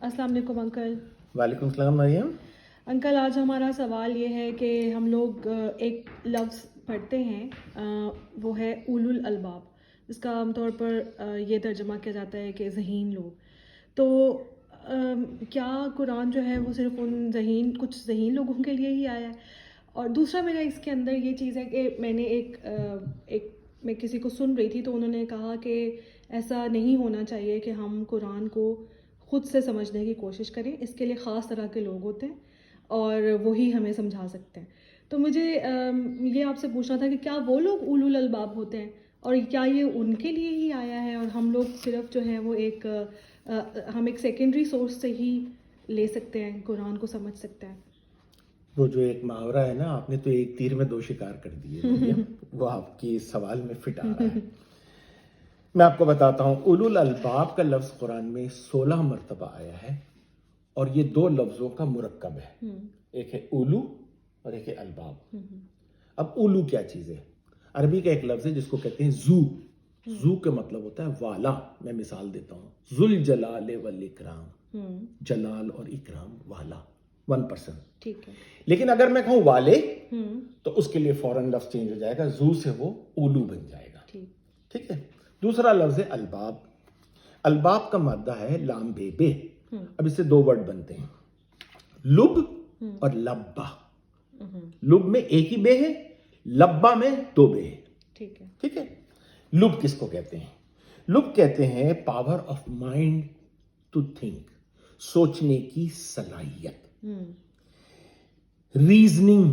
السلام علیکم انکل. وعلیکم السلام مریم. انکل آج ہمارا سوال یہ ہے کہ ہم لوگ ایک لفظ پڑھتے ہیں وہ ہے اولو الالباب، جس کا عام طور پر یہ ترجمہ کیا جاتا ہے کہ ذہین لوگ. تو کیا قرآن جو ہے وہ صرف ان کچھ ذہین لوگوں کے لیے ہی آیا ہے؟ اور دوسرا میرا اس کے اندر یہ چیز ہے کہ میں نے میں کسی کو سن رہی تھی تو انہوں نے کہا کہ ایسا نہیں ہونا چاہیے کہ ہم قرآن کو خود سے سمجھنے کی کوشش کریں، اس کے لیے خاص طرح کے لوگ ہوتے ہیں اور وہی ہمیں سمجھا سکتے ہیں. تو مجھے یہ آپ سے پوچھنا تھا کہ کیا وہ لوگ اولو الالباب ہوتے ہیں اور کیا یہ ان کے لیے ہی آیا ہے اور ہم لوگ صرف جو ہے وہ ہم ایک سیکنڈری سورس سے ہی لے سکتے ہیں، قرآن کو سمجھ سکتے ہیں؟ وہ جو ایک محاورہ ہے نا، آپ نے تو ایک تیر میں دو شکار کر دیے مریم. وہ آپ کی سوال میں فٹ آ رہا ہے. میں آپ کو بتاتا ہوں، اولو الالباب کا لفظ قرآن میں 16 مرتبہ آیا ہے اور یہ دو لفظوں کا مرکب ہے. ایک ہے اولو اور ایک ہے الباب. اب اولو کیا چیز ہے؟ عربی کا ایک لفظ ہے جس کو کہتے ہیں زو. زو کا مطلب ہوتا ہے والا. میں مثال دیتا ہوں، ذوال جلال والاکرام، جلال اور اکرام والا، 1 پرسن. ٹھیک ہے. لیکن اگر میں کہوں والے تو اس کے لیے فوراً لفظ چینج ہو جائے گا، زو سے وہ اولو بن جائے گا. ٹھیک ہے. دوسرا لفظ ہے الباب. الباب کا مادہ ہے لام بے بے. اب اس سے 2 ورڈ بنتے ہیں، لب اور لبا. لب میں ایک ہی بے ہے، لبا میں 2 بے ہے. ٹھیک ہے. لب کس کو کہتے ہیں؟ لب کہتے ہیں power of mind to think, سوچنے کی صلاحیت، ریزننگ،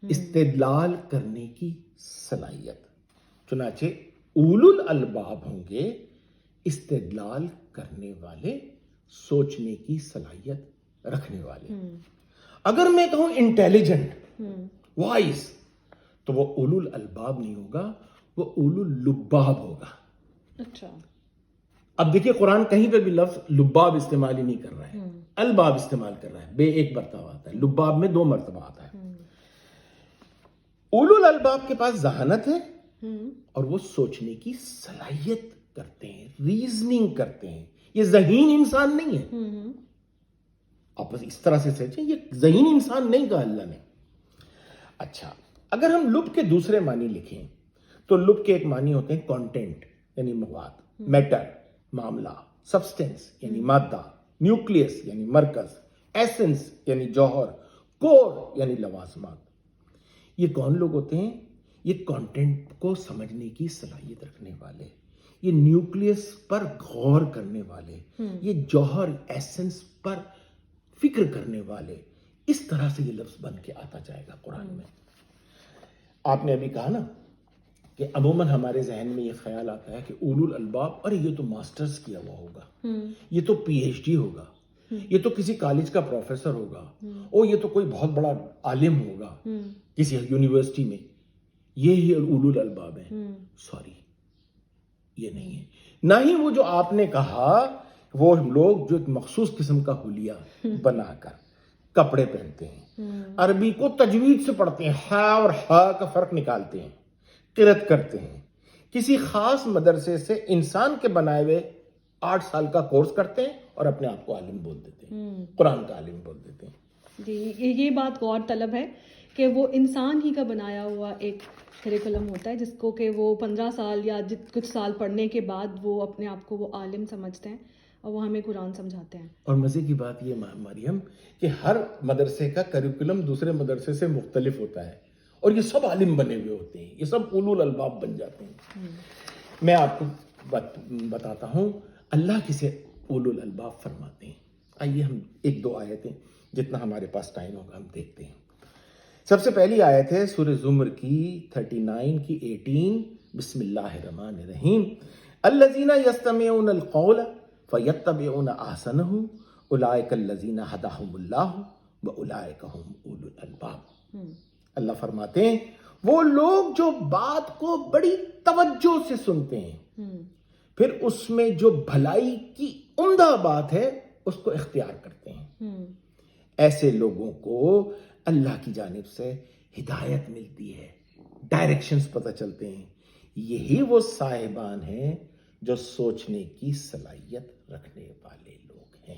استدلال کرنے کی صلاحیت. چنانچہ اولو الالباب ہوں گے استدلال کرنے والے، سوچنے کی صلاحیت رکھنے والے. اگر میں کہوں انٹیلیجنٹ، وائس، تو وہ اولو الالباب نہیں ہوگا، وہ اولو اللباب ہوگا. اچھا. اب دیکھیے قرآن کہیں پہ بھی لفظ لباب استعمال ہی نہیں کر رہا ہے، الباب استعمال کر رہا ہے. بے ایک مرتبہ آتا ہے، لباب میں 2 مرتبہ آتا ہے. اولو الالباب کے پاس ذہانت ہے اور وہ سوچنے کی صلاحیت کرتے ہیں، ریزننگ کرتے ہیں. یہ ذہین انسان نہیں ہے. آپ بس اس طرح سے سوچیں، یہ ذہین انسان نہیں کہا اللہ نے. اچھا، اگر ہم لب کے دوسرے معنی لکھیں تو لب کے ایک معنی ہوتے ہیں کانٹینٹ یعنی مواد، میٹر معاملہ، سبسٹنس یعنی مادہ، نیوکلیس یعنی مرکز، ایسنس یعنی جوہر، کور یعنی لوازمات. یہ کون لوگ ہوتے ہیں؟ یہ کانٹینٹ کو سمجھنے کی صلاحیت رکھنے والے، یہ نیوکلیس پر غور کرنے والے، یہ جوہر ایسنس پر فکر کرنے والے. اس طرح سے یہ لفظ بن کے آتا جائے گا قرآن میں. آپ نے ابھی کہا نا کہ عموماً ہمارے ذہن میں یہ خیال آتا ہے کہ اولو الالباب، ارے یہ تو ماسٹرز کیا ہوا ہوگا، یہ تو پی ایچ ڈی ہوگا، یہ تو کسی کالج کا پروفیسر ہوگا، او یہ تو کوئی بہت بڑا عالم ہوگا کسی یونیورسٹی میں، یہ اولو الالباب ہیں. سوری، یہ نہیں ہے. نہ ہی وہ جو آپ نے کہا وہ لوگ جو ایک مخصوص قسم کا حلیہ بنا کر کپڑے پہنتے ہیں، عربی کو تجوید سے پڑھتے ہیں، ہا اور ہا کا فرق نکالتے ہیں، قرأت کرتے ہیں، کسی خاص مدرسے سے انسان کے بنائے ہوئے 8 سال کا کورس کرتے ہیں اور اپنے آپ کو عالم بول دیتے ہیں، قرآن کا عالم بول دیتے ہیں. جی، یہ بات غور طلب ہے کہ وہ انسان ہی کا بنایا ہوا ایک کریکولم ہوتا ہے جس کو کہ وہ 15 سال یا کچھ سال پڑھنے کے بعد وہ اپنے آپ کو وہ عالم سمجھتے ہیں اور وہ ہمیں قرآن سمجھاتے ہیں. اور مزے کی بات یہ مریم کہ ہر مدرسے کا کریکولم دوسرے مدرسے سے مختلف ہوتا ہے اور یہ سب عالم بنے ہوئے ہوتے ہیں، یہ سب اولو الالباب بن جاتے ہیں. میں آپ کو بتاتا ہوں اللہ کسے اولو الالباب فرماتے ہیں. آئیے ہم 1-2 آیتیں، جتنا ہمارے پاس ٹائم ہوگا ہم دیکھتے ہیں. سب سے پہلی آیت ہے سورہ زمر کی 39 کی 18. بسم اللہ الرحمن الرحیم. الذین یستمعون القول فیتبعون احسنہ اولئک الذین ھداھم اللہ واولئک ھم اولو الالباب. اللہ فرماتے ہیں وہ لوگ جو بات کو بڑی توجہ سے سنتے ہیں، پھر اس میں جو بھلائی کی عمدہ بات ہے اس کو اختیار کرتے ہیں، ایسے لوگوں کو اللہ کی جانب سے ہدایت ملتی ہے، ڈائریکشنز پتہ چلتے ہیں. یہی وہ صاحبان ہیں جو سوچنے کی صلاحیت رکھنے والے لوگ ہیں.